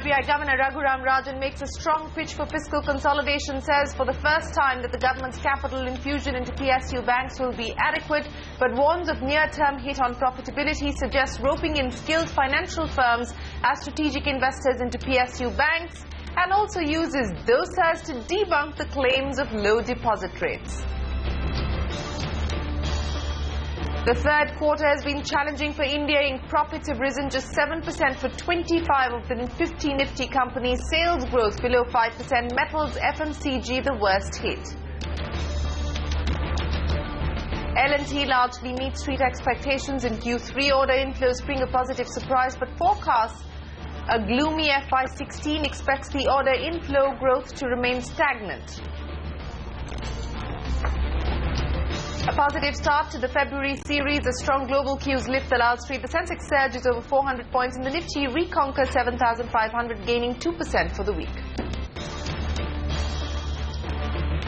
RBI Governor Raghuram Rajan makes a strong pitch for fiscal consolidation, says for the first time that the government's capital infusion into PSU banks will be adequate, but warns of near-term hit on profitability, suggests roping in skilled financial firms as strategic investors into PSU banks, and also uses dosas to debunk the claims of low deposit rates. The third quarter has been challenging for India. Profits have risen just 7% for 25 of the 50 Nifty companies. Sales growth below 5%. Metals, FMCG the worst hit. L&T largely meets street expectations in Q3. Order inflows bring a positive surprise, but forecasts a gloomy FY16 expects the order inflow growth to remain stagnant. A positive start to the February series. As strong global cues lift the Wall Street, the Sensex surges over 400 points and the Nifty reconquers 7,500, gaining 2% for the week.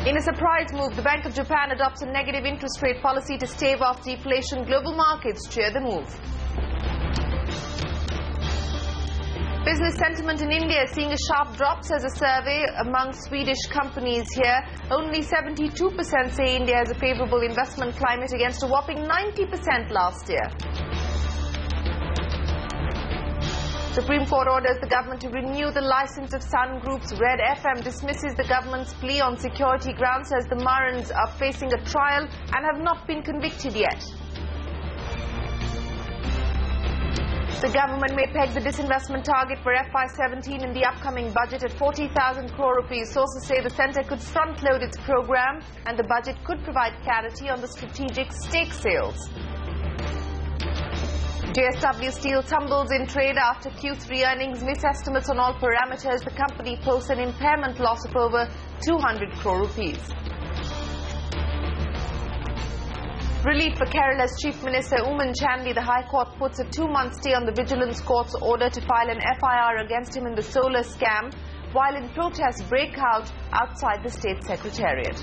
In a surprise move, the Bank of Japan adopts a negative interest rate policy to stave off deflation. Global markets cheer the move. Business sentiment in India is seeing a sharp drop, says a survey among Swedish companies here. Only 72% say India has a favourable investment climate against a whopping 90% last year. Supreme Court orders the government to renew the license of Sun Group's Red FM, dismisses the government's plea on security grounds, says the Marans are facing a trial and have not been convicted yet. The government may peg the disinvestment target for FY17 in the upcoming budget at 40,000 crore rupees. Sources say the centre could front-load its program and the budget could provide clarity on the strategic stake sales. JSW Steel tumbles in trade after Q3 earnings. Miss estimates on all parameters. The company posts an impairment loss of over 200 crore rupees. Relief for Kerala's Chief Minister Oomen Chandy. The High Court puts a 2-month stay on the Vigilance Court's order to file an FIR against him in the solar scam, while in protests break out outside the State Secretariat.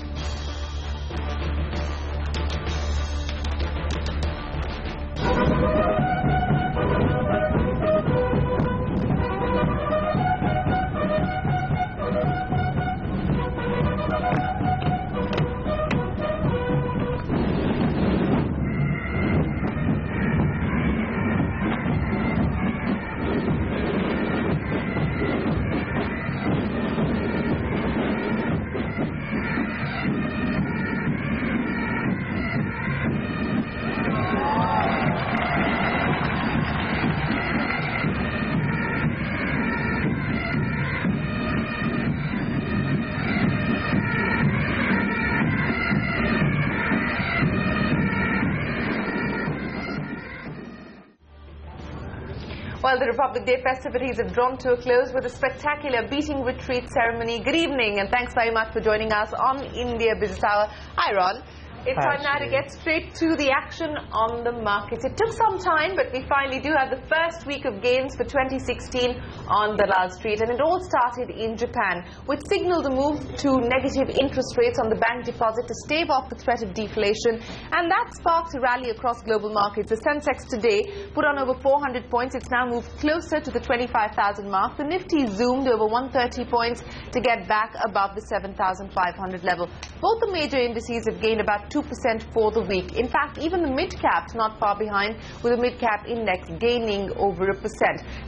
Well, the Republic Day festivities have drawn to a close with a spectacular beating retreat ceremony. Good evening and thanks very much for joining us on India Business Hour. Hi, Ron. It's time now to get straight to the action on the markets. It took some time, but we finally do have the first week of gains for 2016 on the Wall Street. And it all started in Japan, which signaled a move to negative interest rates on the bank deposit to stave off the threat of deflation. And that sparked a rally across global markets. The Sensex today put on over 400 points. It's now moved closer to the 25,000 mark. The Nifty zoomed over 130 points to get back above the 7,500 level. Both the major indices have gained about 2% for the week. In fact, even the mid-cap not far behind, with the mid-cap index gaining over 1%.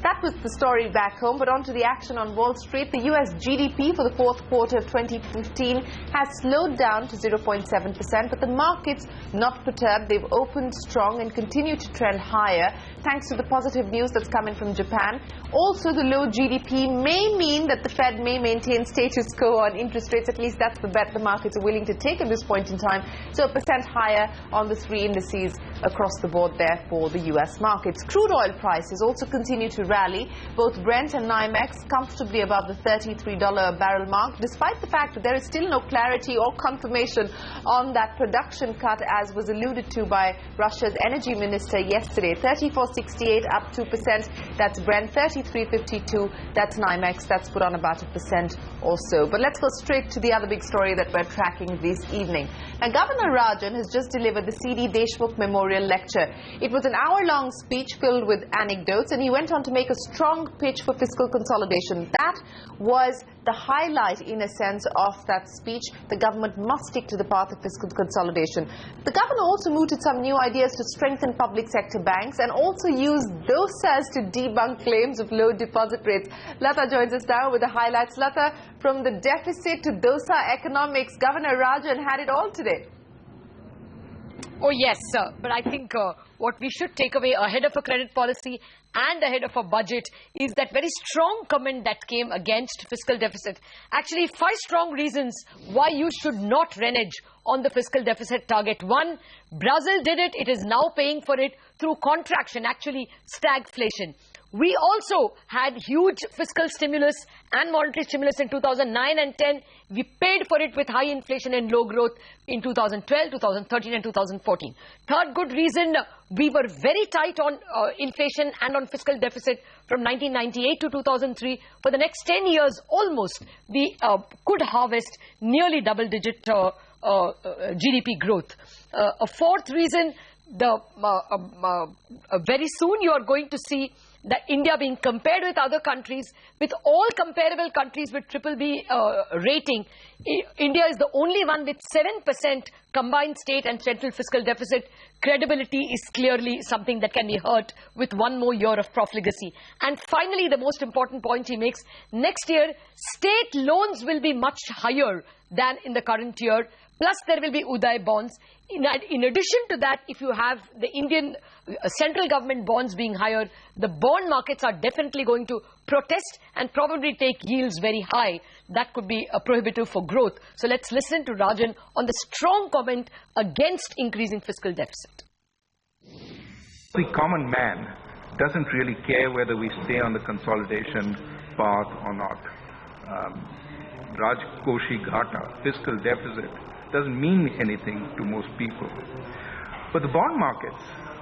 That was the story back home, but on to the action on Wall Street. The US GDP for the fourth quarter of 2015 has slowed down to 0.7%, but the markets not perturbed. They've opened strong and continue to trend higher thanks to the positive news that's coming from Japan. Also, the low GDP may mean that the Fed may maintain status quo on interest rates. At least that's the bet the markets are willing to take at this point in time. So 1% higher on the three indices across the board there for the US markets. Crude oil prices also continue to rally. Both Brent and NYMEX comfortably above the $33 a barrel mark, despite the fact that there is still no clarity or confirmation on that production cut, as was alluded to by Russia's energy minister yesterday. 34.68 up 2%. That's Brent. 33.52. That's NYMEX. That's put on about 1% or so. But let's go straight to the other big story that we're tracking this evening. Now, Governor Governor Rajan has just delivered the C.D. Deshmukh Memorial Lecture. It was an hour-long speech filled with anecdotes, and he went on to make a strong pitch for fiscal consolidation. That was the highlight, in a sense, of that speech. The government must stick to the path of fiscal consolidation. The governor also mooted some new ideas to strengthen public sector banks and also used dosas to debunk claims of low deposit rates. Lata joins us now with the highlights. Lata, from the deficit to dosa economics, Governor Rajan had it all today. Oh yes, sir. But I think what we should take away ahead of a credit policy and ahead of a budget is that very strong comment that came against fiscal deficit. Actually, 5 strong reasons why you should not renege on the fiscal deficit target. 1, Brazil did it. It is now paying for it through contraction, actually stagflation. We also had huge fiscal stimulus and monetary stimulus in 2009 and 10. We paid for it with high inflation and low growth in 2012, 2013 and 2014. Third good reason, we were very tight on inflation and on fiscal deficit from 1998 to 2003. For the next 10 years almost, we could harvest nearly double-digit GDP growth. A fourth reason, very soon you are going to see that India being compared with other countries, with all comparable countries with BBB rating. India is the only one with 7% combined state and central fiscal deficit. Credibility is clearly something that can be hurt with one more year of profligacy. And finally, the most important point he makes, next year, state loans will be much higher than in the current year. Plus, there will be Uday bonds. In addition to that, if you have the Indian central government bonds being higher, the bond markets are definitely going to protest and probably take yields very high. That could be prohibitive for growth. So let's listen to Rajan on the strong comment against increasing fiscal deficit. The common man doesn't really care whether we stay on the consolidation path or not. Rajkoshi Ghata, fiscal deficit, doesn't mean anything to most people. But the bond markets,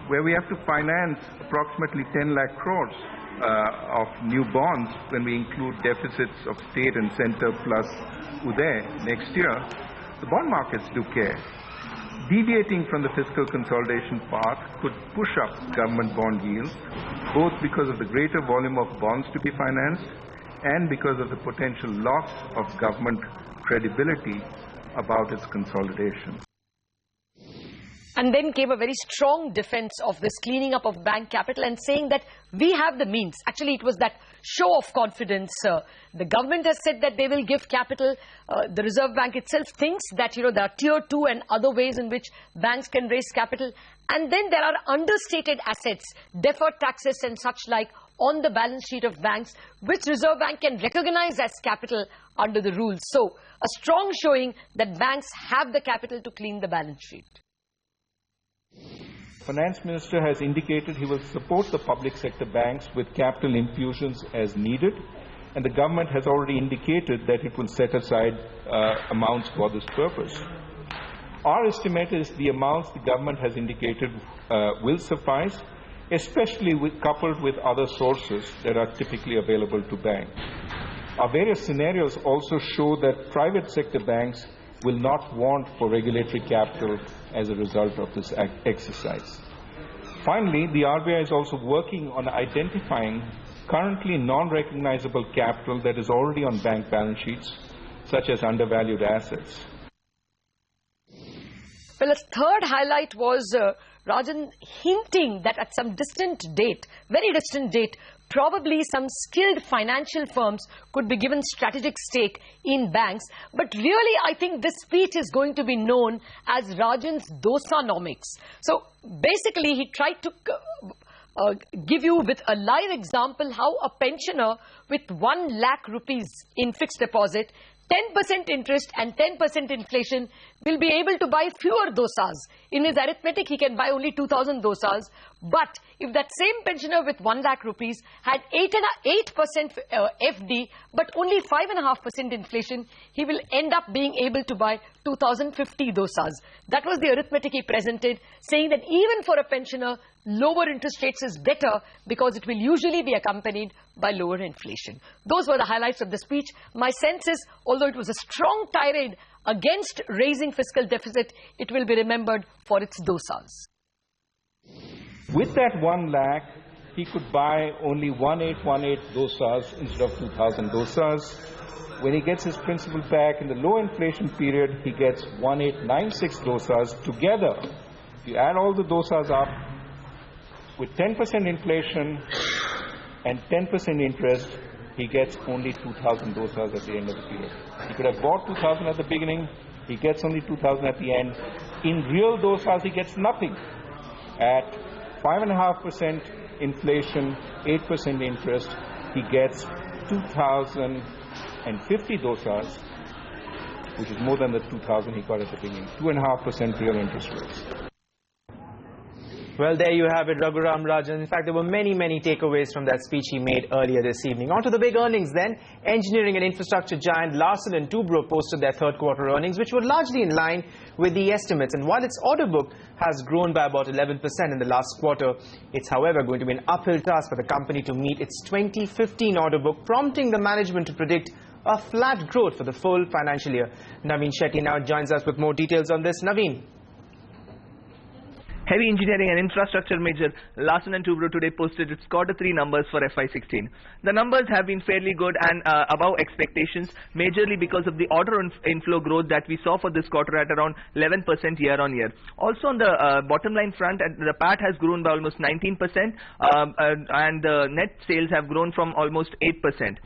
where we have to finance approximately 10 lakh crores of new bonds when we include deficits of state and center plus Uday next year, the bond markets do care. Deviating from the fiscal consolidation path could push up government bond yields, both because of the greater volume of bonds to be financed and because of the potential loss of government credibility about its consolidation. And then came a very strong defense of this cleaning up of bank capital and saying that we have the means. Actually, it was that show of confidence. The government has said that they will give capital. The Reserve Bank itself thinks that, there are tier 2 and other ways in which banks can raise capital. And then there are understated assets, deferred taxes and such like on the balance sheet of banks, which Reserve Bank can recognize as capital under the rules. So, a strong showing that banks have the capital to clean the balance sheet. Finance Minister has indicated he will support the public sector banks with capital infusions as needed, and the government has already indicated that it will set aside amounts for this purpose. Our estimate is the amounts the government has indicated will suffice, especially coupled with other sources that are typically available to banks. Our various scenarios also show that private sector banks will not want for regulatory capital as a result of this exercise. Finally, the RBI is also working on identifying currently non-recognizable capital that is already on bank balance sheets, such as undervalued assets. Well, a third highlight was Rajan hinting that at some distant date, very distant date, probably some skilled financial firms could be given strategic stake in banks. But really, I think this speech is going to be known as Rajan'S Dosa'Nomics. So basically, he tried to give you with a live example how a pensioner with 1 lakh rupees in fixed deposit, 10% interest and 10% inflation will be able to buy fewer dosas. In his arithmetic, he can buy only 2,000 dosas. But if that same pensioner with 1 lakh rupees had 8% FD, but only 5.5% inflation, he will end up being able to buy 2,050 dosas. That was the arithmetic he presented, saying that even for a pensioner, lower interest rates is better because it will usually be accompanied by lower inflation. Those were the highlights of the speech. My sense is, although it was a strong tirade, against raising fiscal deficit, it will be remembered for its dosas. With that 1 lakh, he could buy only 1818 dosas instead of 2000 dosas. When he gets his principal back in the low inflation period, he gets 1896 dosas. Together, if you add all the dosas up, with 10% inflation and 10% interest, he gets only 2,000 dosas at the end of the period. He could have bought 2,000 at the beginning, he gets only 2,000 at the end. In real dosas, he gets nothing. At 5.5% inflation, 8% interest, he gets 2,050 dosas, which is more than the 2,000 he got at the beginning. 2.5% real interest rates. Well, there you have it, Raghuram Rajan. In fact, there were many takeaways from that speech he made earlier this evening. On to the big earnings then. Engineering and infrastructure giant Larsen & Toubro posted their third quarter earnings, which were largely in line with the estimates. And while its order book has grown by about 11% in the last quarter, it's, however, going to be an uphill task for the company to meet its 2015 order book, prompting the management to predict a flat growth for the full financial year. Naveen Shetty now joins us with more details on this. Naveen. Heavy engineering and infrastructure major Larsen & Toubro today posted its Q3 numbers for FY16. The numbers have been fairly good and above expectations, majorly because of the order inflow growth that we saw for this quarter at around 11% year-on-year. Also on the bottom line front, the PAT has grown by almost 19%, and the net sales have grown from almost 8%.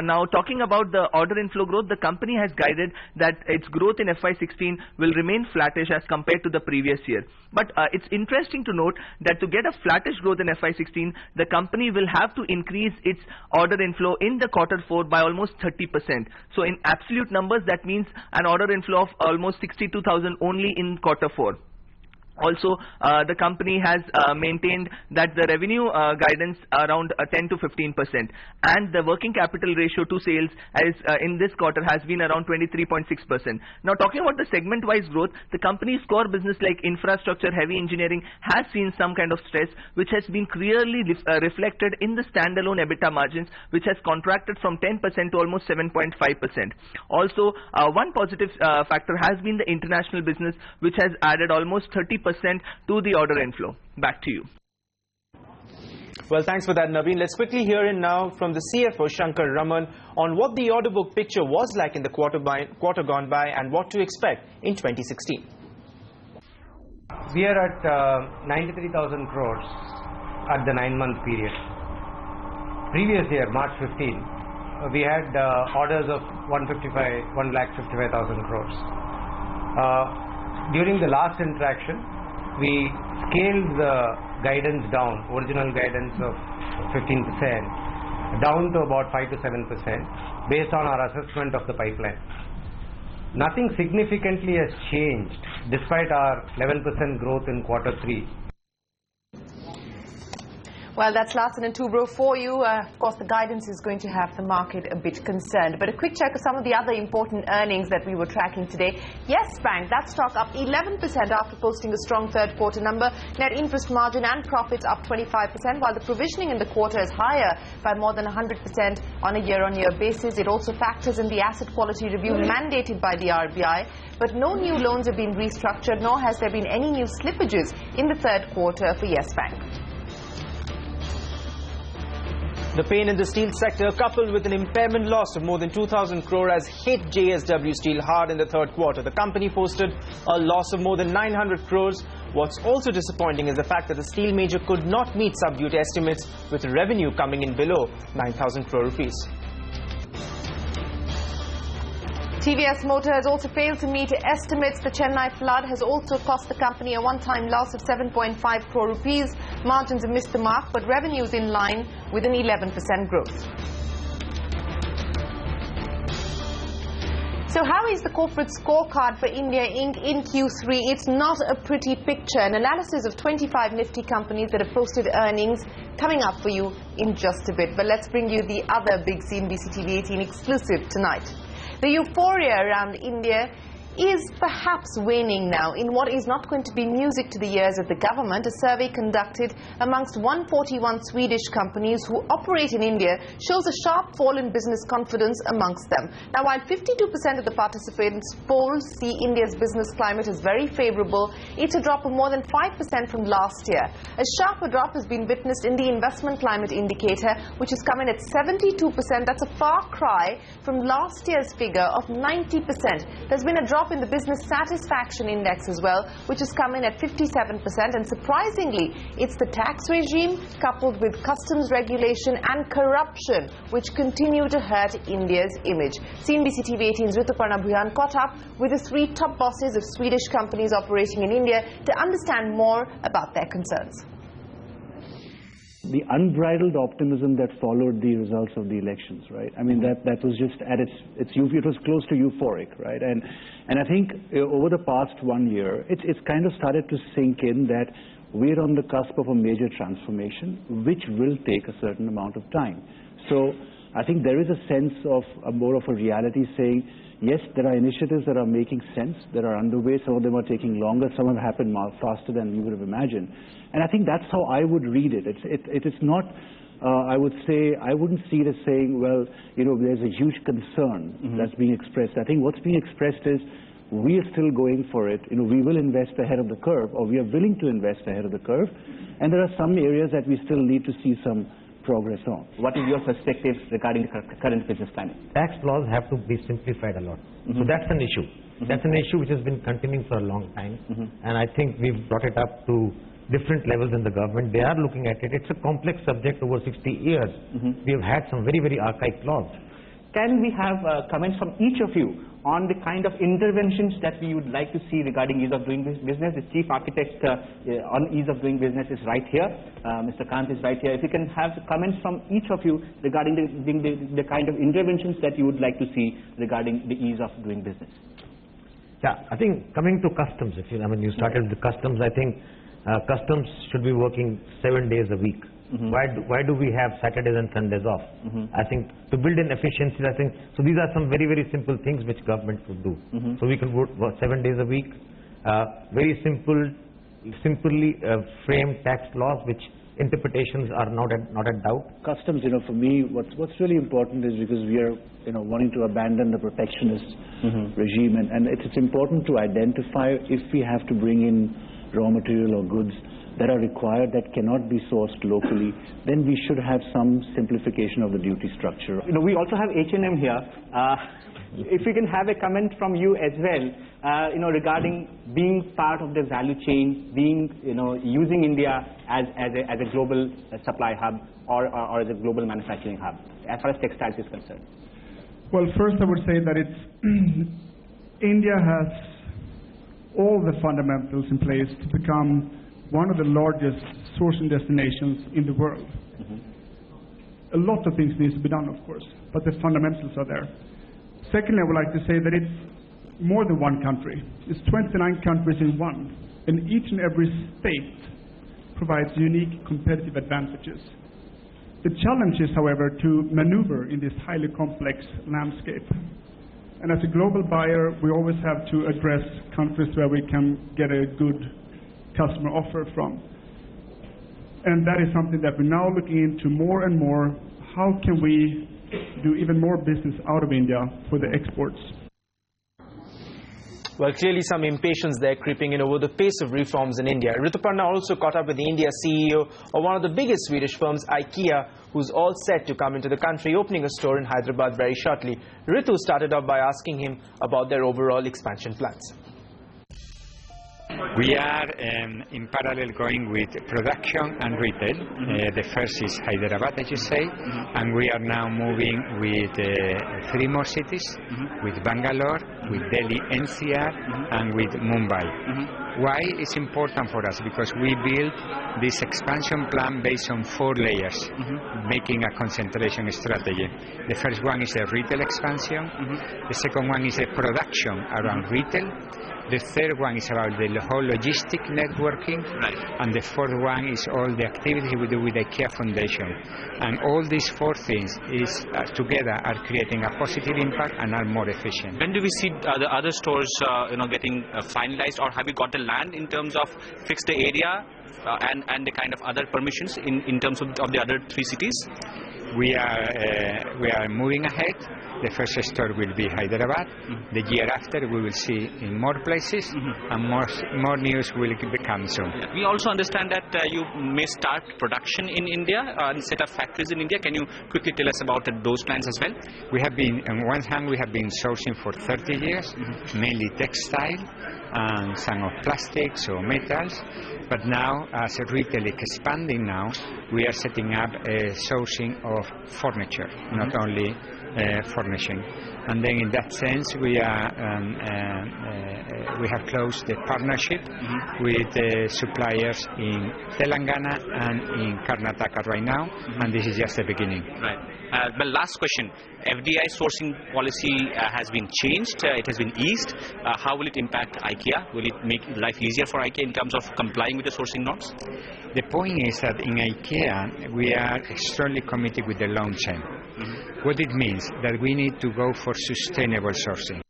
Now talking about the order inflow growth, the company has guided that its growth in FY16 will remain flattish as compared to the previous year. But it's interesting to note that to get a flattish growth in FY16, the company will have to increase its order inflow in the Q4 by almost 30%. So in absolute numbers, that means an order inflow of almost 62,000 only in Q4. Also, the company has maintained that the revenue guidance around 10 to 15%, and the working capital ratio to sales is, in this quarter has been around 23.6%. Now, talking about the segment-wise growth, the company's core business like infrastructure, heavy engineering has seen some kind of stress, which has been clearly reflected in the standalone EBITDA margins, which has contracted from 10% to almost 7.5%. Also, one positive factor has been the international business, which has added almost 30% to the order inflow. Back to you. Well, thanks for that, Naveen. Let's quickly hear in now from the CFO, Shankar Raman, on what the order book picture was like in the quarter gone by and what to expect in 2016. We are at 93,000 crores at the 9-month period. Previous year, March 15, we had orders of 1,55,000 crores. During the last interaction, we scaled the guidance down, original guidance of 15%, down to about 5 to 7% based on our assessment of the pipeline. Nothing significantly has changed despite our 11% growth in Q3. Well, that's Larsen & Toubro for you. Of course, the guidance is going to have the market a bit concerned. But a quick check of some of the other important earnings that we were tracking today. Yes Bank, that stock up 11% after posting a strong third quarter number. Net interest margin and profits up 25%, while the provisioning in the quarter is higher by more than 100% on a year-on-year basis. It also factors in the asset quality review mandated by the RBI. But no new loans have been restructured, nor has there been any new slippages in the third quarter for Yes Bank. The pain in the steel sector, coupled with an impairment loss of more than 2,000 crore, has hit JSW Steel hard in the third quarter. The company posted a loss of more than 900 crores. What's also disappointing is the fact that the steel major could not meet subdued estimates, with revenue coming in below 9,000 crore rupees. TVS Motor has also failed to meet estimates. The Chennai flood has also cost the company a one-time loss of 7.5 crore rupees. Margins have missed the mark, but revenues in line with an 11% growth. So how is the corporate scorecard for India Inc. in Q3? It's not a pretty picture. An analysis of 25 nifty companies that have posted earnings coming up for you in just a bit. But let's bring you the other big CNBC TV 18 exclusive tonight. The euphoria around India is perhaps waning now in what is not going to be music to the ears of the government. A survey conducted amongst 141 Swedish companies who operate in India shows a sharp fall in business confidence amongst them. Now, while 52% of the participants polls see India's business climate as very favourable, it's a drop of more than 5% from last year. A sharper drop has been witnessed in the investment climate indicator, which has come in at 72%. That's a far cry from last year's figure of 90%. There's been a drop in the business satisfaction index as well, which has come in at 57%. And surprisingly, it's the tax regime coupled with customs regulation and corruption which continue to hurt India's image. CNBC TV 18's Rituparna Bhuyan caught up with the 3 top bosses of Swedish companies operating in India to understand more about their concerns. The unbridled optimism that followed the results of the elections, right? I mean, that was just at it was close to euphoric, right? And I think over the past 1 year, it's kind of started to sink in that we're on the cusp of a major transformation, which will take a certain amount of time. So I think there is a sense of more of a reality saying, yes, there are initiatives that are making sense, that are underway. Some of them are taking longer. Some have happened faster than we would have imagined. And I think that's how I would read it. It is not, I would say, I wouldn't see it as saying, well, you know, there's a huge concern that's being expressed. I think what's being expressed is we are still going for it. You know, we will invest ahead of the curve, or we are willing to invest ahead of the curve. And there are some areas that we still need to see some progress on. What is your perspective regarding the current business climate? Tax laws have to be simplified a lot. So that's an issue. That's an issue which has been continuing for a long time. And I think we've brought it up to different levels in the government. They are looking at it. It's a complex subject over 60 years. We have had some very, very archaic laws. Can we have comments from each of you on the kind of interventions that we would like to see regarding ease of doing business? The chief architect on ease of doing business is right here. Mr. Kant is right here. If you can have comments from each of you regarding the kind of interventions that you would like to see regarding the ease of doing business. Yeah, I think coming to customs, you started with the customs, I think customs should be working 7 days a week. Why do we have Saturdays and Sundays off? I think to build in efficiencies, I think, so these are some very, very simple things which government could do. So we can work 7 days a week, very simply framed tax laws which interpretations are not at doubt. Customs, for me, what's really important is because we are, wanting to abandon the protectionist regime, and it's important to identify if we have to bring in raw material or goods that are required that cannot be sourced locally, then we should have some simplification of the duty structure. We also have H&M here. If we can have a comment from you as well, regarding being part of the value chain, being, using India as a global supply hub or as a global manufacturing hub, as far as textiles is concerned. Well, first I would say that India has all the fundamentals in place to become one of the largest sourcing destinations in the world. A lot of things needs to be done, of course, but the fundamentals are there. Secondly, I would like to say that it's more than one country. It's 29 countries in one, and each and every state provides unique competitive advantages. The challenge is, however, to maneuver in this highly complex landscape. And as a global buyer, we always have to address countries where we can get a good customer offer from. And that is something that we're now looking into more and more. How can we do even more business out of India for the exports? Well, clearly some impatience there creeping in over the pace of reforms in India. Rituparna also caught up with the India CEO of one of the biggest Swedish firms, IKEA, who's all set to come into the country, opening a store in Hyderabad very shortly. Ritu started off by asking him about their overall expansion plans. We are in parallel going with production and retail. The first is Hyderabad, as you say, and we are now moving with 3 more cities, with Bangalore, with Delhi NCR, and with Mumbai. Why it's important for us? Because we built this expansion plan based on 4 layers, making a concentration strategy. The first one is a retail expansion, the second one is a production around retail, The third one is about the whole logistic networking. Right. And the fourth one is all the activity we do with the IKEA Foundation. And all these four things is together are creating a positive impact and are more efficient. When do we see the other stores getting finalized, or have you got the land in terms of fixed the area and the kind of other permissions in terms of the other 3 cities? We are moving ahead. The first store will be Hyderabad. The year after we will see in more places, and more news will become soon. We also understand that you may start production in India and set up factories in India. Can you quickly tell us about those plans as well? We have been, on one hand, we have been sourcing for 30 years, mainly textile and some of plastics or metals. But now, as retail is expanding now, we are setting up a sourcing of furniture, not only furnishing. And then in that sense, we have closed the partnership with suppliers in Telangana and in Karnataka right now, and this is just the beginning. Right. But last question, FDI sourcing policy has been changed, it has been eased. How will it impact IKEA? Will it make life easier for IKEA in terms of complying with the sourcing norms? The point is that in IKEA, we are extremely committed with the long term. What it means that we need to go for sustainable sourcing.